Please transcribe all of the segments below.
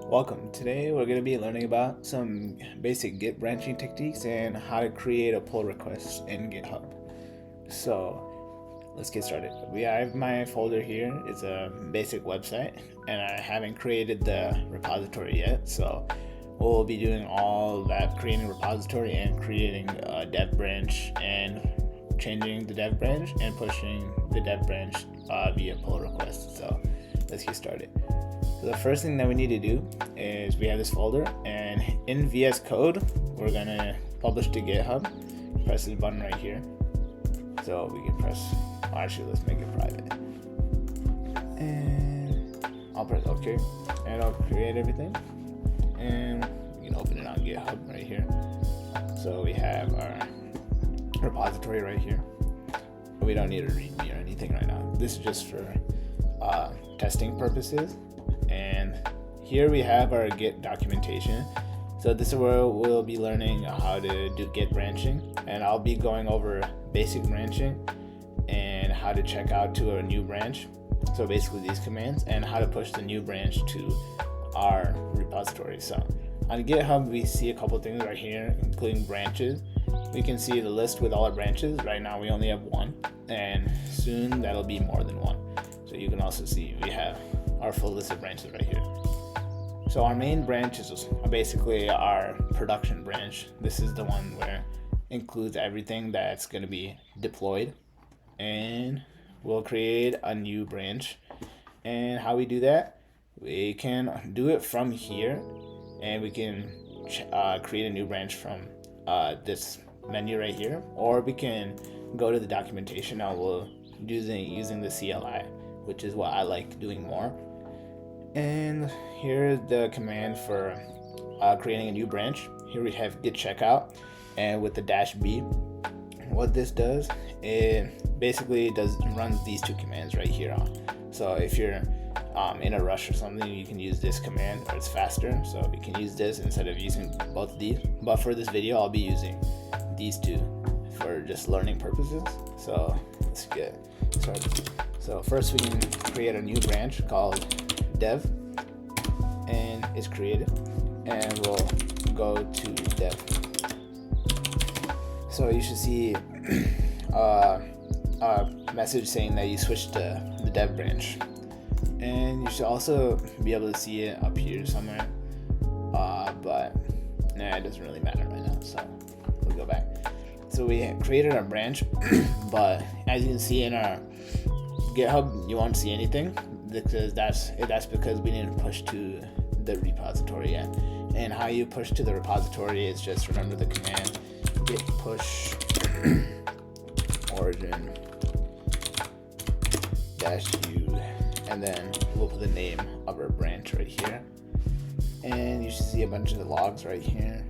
Welcome. Today we're going to be learning about some basic Git branching techniques and how to create a pull request in GitHub. So let's get started. I have my folder here. It's a basic website and I haven't created the repository yet. So we'll be doing all that, creating a repository and creating a dev branch and changing the dev branch and pushing the dev branch via pull request. So let's get started. So the first thing that we need to do is we have this folder, and in VS Code we're gonna publish to GitHub. Press this button right here. So we can press, actually let's make it private. And I'll press OK and I'll create everything. And we can open it on GitHub right here. So we have our repository right here. We don't need a README or anything right now. This is just for testing purposes. And here we have our Git documentation. So this is where we'll be learning how to do Git branching, and I'll be going over basic branching and how to check out to a new branch. So basically these commands, and how to push the new branch to our repository. So on GitHub we see a couple things right here, including branches. We can see the list with all our branches. Right now we only have one, and soon that'll be more than one. So you can also see we have our full list of branches right here. So our main branch is basically our production branch. This is the one where it includes everything that's going to be deployed, and we'll create a new branch. And how we do that, we can do it from here, and we can create a new branch from this menu right here, or we can go to the documentation. And we'll using the CLI, which is what I like doing more. And here's the command for creating a new branch. Here we have git checkout, and with the -b, what this does, it basically runs these two commands right here on. So if you're in a rush or something, you can use this command, or it's faster. So we can use this instead of using both of these. But for this video, I'll be using these two for just learning purposes. So let's get started. So first we can create a new branch called dev, and it's created, and we'll go to dev. So you should see a message saying that you switched to the dev branch, and you should also be able to see it up here somewhere, but it doesn't really matter right now, so we'll go back. So we created our branch, but as you can see in our GitHub, you won't see anything, because that's because we didn't push to the repository yet. And how you push to the repository is just remember the command git push origin -u, and then we'll put the name of our branch right here, and you should see a bunch of the logs right here.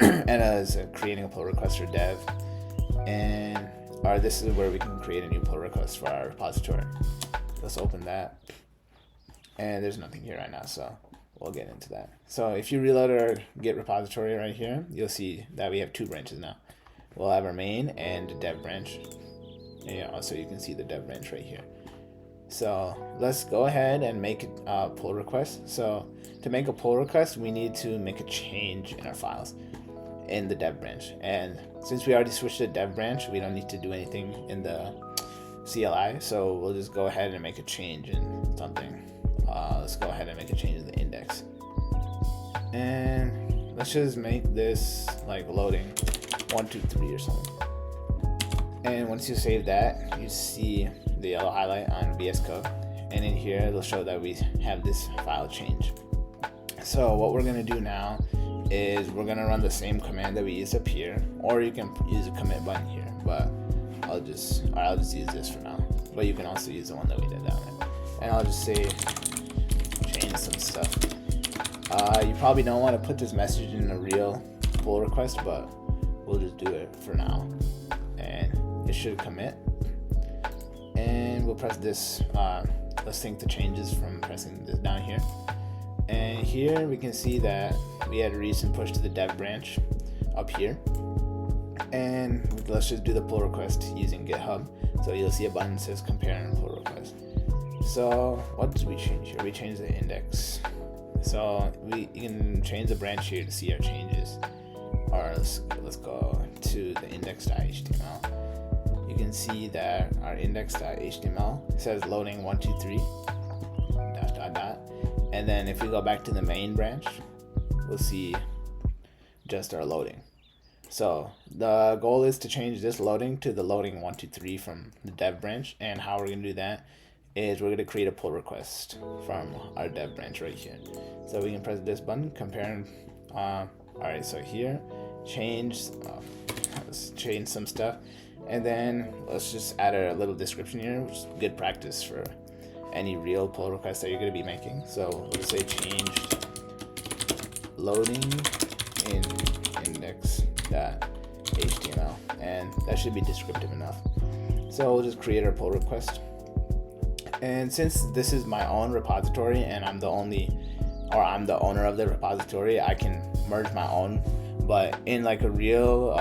And as creating a pull request for dev, and this is where we can create a new pull request for our repository. Let's open that, and there's nothing here right now, so we'll get into that. So if you reload our Git repository right here, you'll see that we have two branches now. We'll have our main and dev branch, and also you can see the dev branch right here. So let's go ahead and make a pull request. So to make a pull request, we need to make a change in our files in the dev branch, and since we already switched to dev branch, we don't need to do anything in the CLI, so we'll just go ahead and make a change in something. Let's go ahead and make a change in the index, and let's just make this like loading 1, 2, 3 or something. And once you save that, you see the yellow highlight on VS Code, and in here it'll show that we have this file change. So what we're gonna do now is we're gonna run the same command that we used up here, or you can use a commit button here, but I'll just use this for now. But you can also use the one that we did down there. And I'll just say change some stuff. You probably don't want to put this message in a real pull request, but we'll just do it for now. And it should commit. And we'll press this. Let's sync the changes from pressing this down here. And here we can see that we had a recent push to the dev branch up here. And let's just do the pull request using GitHub. So you'll see a button that says compare and pull request. So what did we change here? We changed the index. So you can change the branch here to see our changes. Or let's go to the index.html. You can see that our index.html says loading 123 ... And then if we go back to the main branch, we'll see just our loading. So the goal is to change this loading to the loading 123 from the dev branch. And how we're going to do that is we're going to create a pull request from our dev branch right here. So we can press this button, compare. All right, so here, let's change some stuff. And then let's just add a little description here, which is good practice for any real pull request that you're going to be making. So let's say changed loading in index.html, and that should be descriptive enough. So we'll just create our pull request. And since this is my own repository and I'm the owner of the repository, I can merge my own. But in like a real,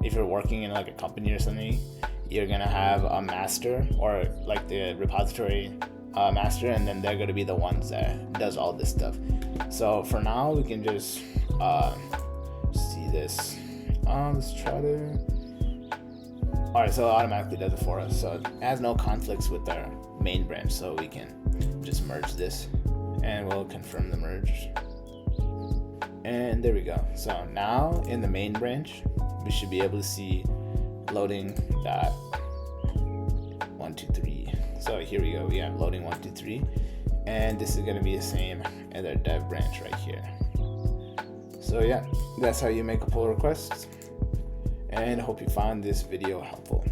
if you're working in like a company or something, you're gonna have a master, or like the repository master, and then they're gonna be the ones that does all this stuff. So for now, we can just see this. Let's try to. All right, so it automatically does it for us. So it has no conflicts with our main branch, so we can just merge this, and we'll confirm the merge. And there we go. So now in the main branch, we should be able to see loading that 123. So here we go. We have loading 123, and this is going to be the same as our dev branch right here. So yeah, that's how you make a pull request. And I hope you found this video helpful.